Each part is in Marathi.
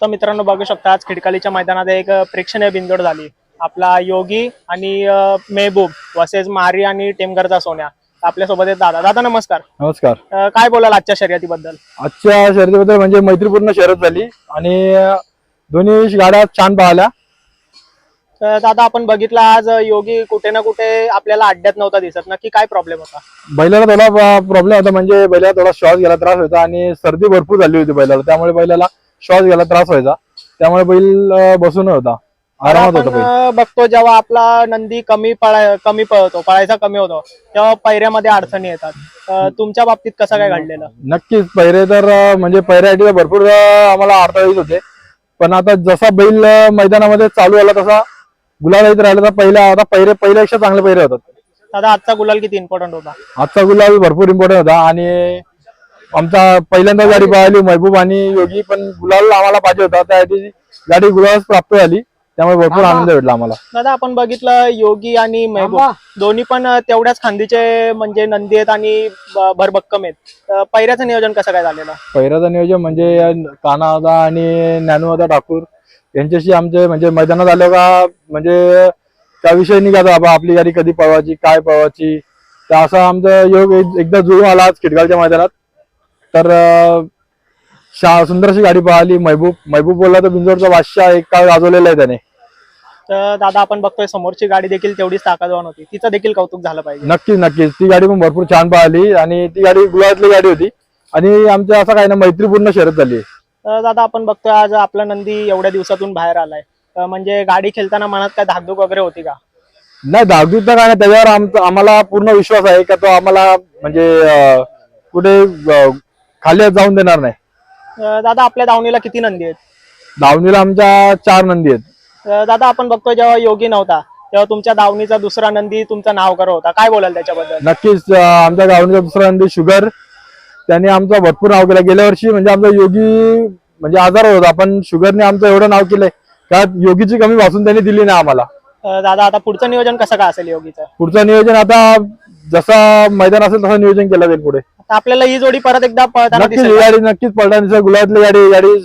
तर मित्रांनो बघू शकता आज खिडकालीच्या मैदानात एक प्रेक्षणीय बिंदोड झाली. आपला योगी आणि मेहबूब वर्सेस मारी आणि टेमघरचा सोन्या. आपल्यासोबत आहेत दादा. दादा नमस्कार. नमस्कार. काय बोलाल आजच्या शर्यतीबद्दल? आजच्या शर्यतीबद्दल म्हणजे मैत्रीपूर्ण शर्यत झाली आणि दोन्ही गाड्या छान पाहिल्या. तर दादा आपण बघितलं आज योगी कुठे ना कुठे आपल्याला अड्ड्यात नव्हता दिसत. नक्की काय प्रॉब्लेम होता? बैलाला थोडा प्रॉब्लेम होता, म्हणजे बैलाला थोडा श्वास घ्यायला त्रास होता आणि सर्दी भरपूर झाली होती बैलाला, त्यामुळे बैलाला श्वास घ्यायला त्रास व्हायचा. त्यामुळे बैल बसून होता, आरामात होता बैल. आपण बघतो जेव्हा आपला नंदी कमी पळतो, पळायचा कमी होतो, तेव्हा पैऱ्यामध्ये अडचणी येतात. तुमच्या बाबतीत कसं काय घडलेलं? नक्कीच पैरे तर म्हणजे पैऱ्यासाठी भरपूर आम्हाला अडथळे येत होते, पण आता जसा बैल मैदानामध्ये चालू आला तसा गुलाल येत राहिला. तर आता पहिल्यापेक्षा चांगले पैरे होतात. दादा आजचा गुलाल किती इम्पॉर्टंट होता? आजचा गुलाल भरपूर इम्पॉर्टंट होता आणि आमचा पहिल्यांदा गाडी पळाली महबूब आणि योगी, पण गुलाल आम्हाला पाहिजे होता, त्यासाठी गाडी गुलाल प्राप्त झाली, त्यामुळे भरपूर आनंद भेटला आम्हाला. दादा आपण बघितलं योगी आणि महबूब दोन्ही पण तेवढ्याच खांदीचे म्हणजे नंदी आहेत आणि भरभक्कम आहेत. पैऱ्याचं नियोजन कसं काय झालेलं? पैऱ्याचं नियोजन म्हणजे काना होता आणि ज्ञानू होता ठाकूर, यांच्याशी आमचे म्हणजे मैदानात आलो का म्हणजे त्या विषय निघाला, बाबा आपली गाडी कधी पळवायची, काय पळवायची. तर असा आमचा योग एकदा जुळून आला आज खिडकालच्या मैदानात. तर सुंदर अशी गाडी पळाली. महबूब बोलला तर बिंजोडचा बादशाह एक काळ गाजवलेला आहे त्याने. तर दादा आपण बघतोय समोरची गाडी देखील तेवढीच ताकदवान होती, तिचं देखील कौतुक झालं पाहिजे. नक्कीच ती गाडी पण भरपूर छान पळाली आणि ती गाडी गुलाबातली गाडी होती आणि आमच्या असं काही ना मैत्रीपूर्ण शर्यत झाली. दादा आपण बघतोय आज आपला नंदी एवढ्या दिवसातून बाहेर आलाय, म्हणजे गाडी खेळताना मनात काय धाकधूक वगैरे होती का? नाही, धाकधूक तर काय नाही, त्याच्यावर आम्हाला पूर्ण विश्वास आहे का तो आम्हाला म्हणजे कुठे खाली जाऊन देणार नाही. दादा आपल्या दावणीला किती नंदी आहेत? दावणीला आमच्या 4 नंदी आहेत. दादा आपण बघतोय जेव्हा योगी नव्हता तेव्हा तुमच्या दावणीचा दुसरा नंदी तुमचं नाव करत होता, काय बोलाल त्याच्याबद्दल? नक्कीच आमच्या दावणीचा दुसरा नंदी शुगर, त्याने आमचं भरपूर नाव केलं. गेल्या वर्षी म्हणजे आमचा योगी म्हणजे आजार होता, पण शुगरने आमचं एवढं नाव केलंय का योगीची कमी भासून त्यांनी दिली नाही आम्हाला. दादा आता पुढचं नियोजन कसं काय असेल योगीचं? पुढचं नियोजन आता जसं मैदान असेल तसं नियोजन केलं जाईल पुढे. आपल्याला ही जोडी परत एकदा पळताना नक्कीच ही गाडी नक्कीच पळणार, गुलाबातली गाडी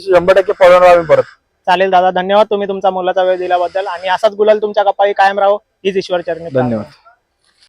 100% पळवणार आम्ही परत. चालेल दादा, धन्यवाद तुम्ही तुमचा मोलाचा वेळ दिल्याबद्दल आणि असाच गुलाल तुमच्या कपाळी कायम राहो हीच ईश्वर चरणी. धन्यवाद.